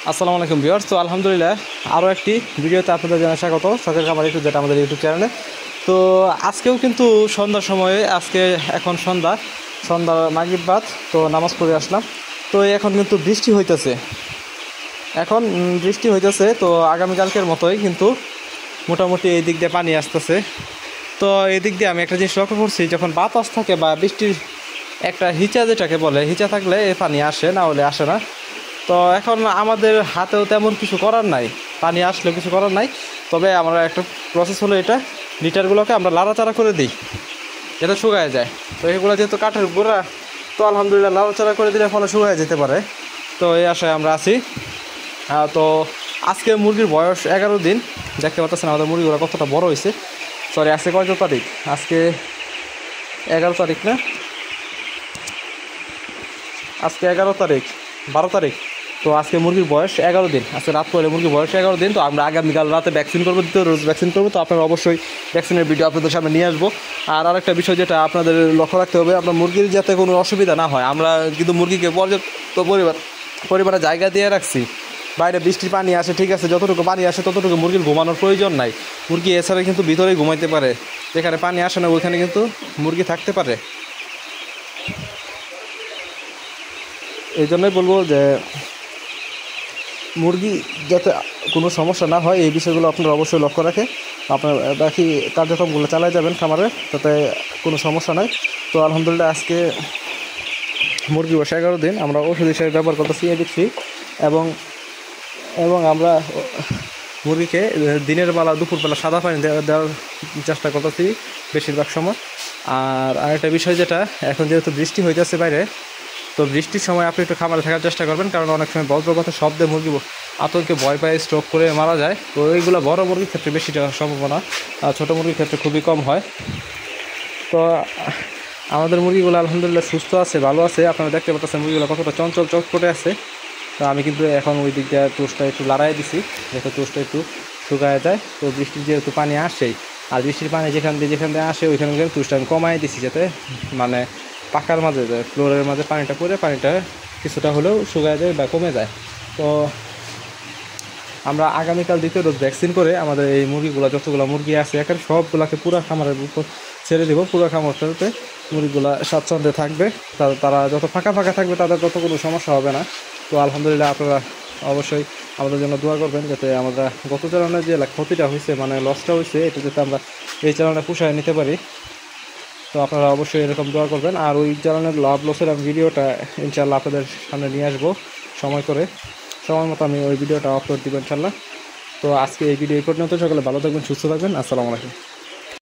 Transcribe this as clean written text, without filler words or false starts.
আসসালামু আলাইকুম ভিউয়ার্স। তো আলহামদুলিল্লাহ আরও একটি ভিডিওতে আপনাদের জানাই স্বাগত। শখের খামার একটু, যেটা আমাদের ইউটিউব চ্যানেলে। তো আজকেও কিন্তু সন্ধ্যার সময়ে, আজকে এখন সন্ধ্যা মাগরিব বাদ, তো নামাজ পড়ে আসলাম। তো এখন কিন্তু বৃষ্টি হইতেছে। তো আগামীকালকের মতোই কিন্তু মোটামুটি এই দিক দিয়ে পানি আসতেছে। তো এই দিক দিয়ে আমি একটা জিনিস লক্ষ্য করছি, যখন বাতাস থাকে বা বৃষ্টির একটা হিচা যেটাকে বলে, হিচা থাকলে এই পানি আসে, না হলে আসে না। তো এখন আমাদের হাতেও তেমন কিছু করার নাই, পানি আসলেও কিছু করার নাই। তবে আমরা একটা প্রসেস হলো, এটা লিটারগুলোকে আমরা লাড়াচাড়া করে দিই যাতে শুকায় যায়। তো এগুলো যেহেতু কাঠের গোড়া, তো আলহামদুলিল্লাহ লাড়াচাড়া করে দিলে ফলে শুকায় যেতে পারে। তো এই আশায় আমরা আছি। তো আজকে মুরগির বয়স 11 দিন। দেখতে পাচ্ছেন আমাদের মুরগিগুলো কতটা বড় হয়েছে। সরি, আজকে কত তারিখ? আজকে 11 তারিখ না, আজকে 11 তারিখ, 12 তারিখ। তো আজকে মুরগির বয়স 11 দিন। আজকে রাত পরে মুরগির বয়স 11 দিন। তো আমরা আগামীকাল রাতে ভ্যাকসিন করবো, দ্বিতীয় রোজ ভ্যাকসিন করবো। তো আপনারা অবশ্যই ভ্যাকসিনের ভিডিও আপনাদের সামনে নিয়ে আসবো। আর আরেকটা বিষয় যেটা আপনাদের লক্ষ্য রাখতে হবে, আপনার মুরগির যাতে কোনো অসুবিধা না হয়। আমরা কিন্তু মুরগিকে পর্যাপ্ত পরিমাণে জায়গা দিয়ে রাখছি। বাইরে বৃষ্টির পানি আসে, ঠিক আছে, যতটুকু পানি আসে ততটুকু মুরগির ঘুমানোর প্রয়োজন নাই। মুরগি এছাড়া কিন্তু ভিতরেই ঘুমাইতে পারে, যেখানে পানি আসে না ওইখানে কিন্তু মুরগি থাকতে পারে। এই জন্যই বলবো যে মুরগি যাতে কোনো সমস্যা না হয়, এই বিষয়গুলো আপনারা অবশ্যই লক্ষ্য রাখে আপনার বাকি কার্যক্রমগুলো চালাই যাবেন খামারে, তাতে কোনো সমস্যা নাই। তো আলহামদুলিল্লাহ আজকে মুরগি বয়স 11 দিন। আমরা ওষুধ হিসেবে ব্যবহার করতেছি এডিক্সি, এবং আমরা মুরগিকে দিনের বেলা, দুপুরবেলা সাদা পানি দেওয়ার চেষ্টা করতেছি বেশিরভাগ সময়। আর আরেকটা বিষয় যেটা, এখন যেহেতু বৃষ্টি হইতেছে বাইরে, তো বৃষ্টির সময় আপনি একটু খামারে থাকার চেষ্টা করবেন, কারণ অনেক সময় বজ্রপাতের শব্দে মুরগি আতঙ্কে ভয় পায়, স্ট্রোক করে মারা যায়। তো এইগুলো বড় মুরগির ক্ষেত্রে বেশি সম্ভাবনা, আর ছোটো মুরগির ক্ষেত্রে খুবই কম হয়। তো আমাদের মুরগিগুলো আলহামদুলিল্লাহ সুস্থ আছে, ভালো আছে। আপনারা দেখতে পাচ্ছেন মুরগিগুলো কতটা চঞ্চল চটপটে আছে। তো আমি কিন্তু এখন ওই দিক দিয়ে টোস্টটা একটু লড়াই দিছি, যাতে টোস্টটা একটু শুকায় যায়। তো বৃষ্টির যেহেতু পানি আসেই, আর বৃষ্টির পানি যেখান দিয়ে আসে ওইখানে টোস্টটা আমি কমাই দিছি, যাতে মানে পাকার মাঝে যায়, ফ্লোরের মাঝে পানিটা পড়ে পানিটা কিছুটা হলেও শুকায় যায় বা কমে যায়। তো আমরা আগামীকাল দ্বিতীয় ডোজ ভ্যাকসিন করে আমাদের এই মুরগিগুলো, যতগুলো মুরগি আছে এখানে সবগুলোকে পুরো খামারের উপর ছেড়ে দেবো। পুরো খামারটাতে মুরগিগুলো স্বাচ্ছন্দ্যে থাকবে। তারা যত ফাঁকা থাকবে তাদের তত কোনো সমস্যা হবে না। তো আলহামদুলিল্লাহ আপনারা অবশ্যই আমাদের জন্য দোয়া করবেন, যাতে আমরা গত চালানের যে ক্ষতিটা হয়েছে, মানে লসটা হয়েছে, এটা যাতে আমরা এই চালানে পুষায় নিতে পারি। তো আপনারা অবশ্যই এরকম দোয়া করবেন। আর ওই চালানের লাভ লসের আমি ভিডিওটা ইনশাল্লাহ আপনাদের সামনে নিয়ে আসবো সময় মতো আমি ওই ভিডিওটা আপলোড দিব ইনশাল্লাহ। তো আজকে এই ভিডিও এই পর্যন্ত। সকলে ভালো থাকবেন, সুস্থ থাকবেন। আসসালামু আলাইকুম।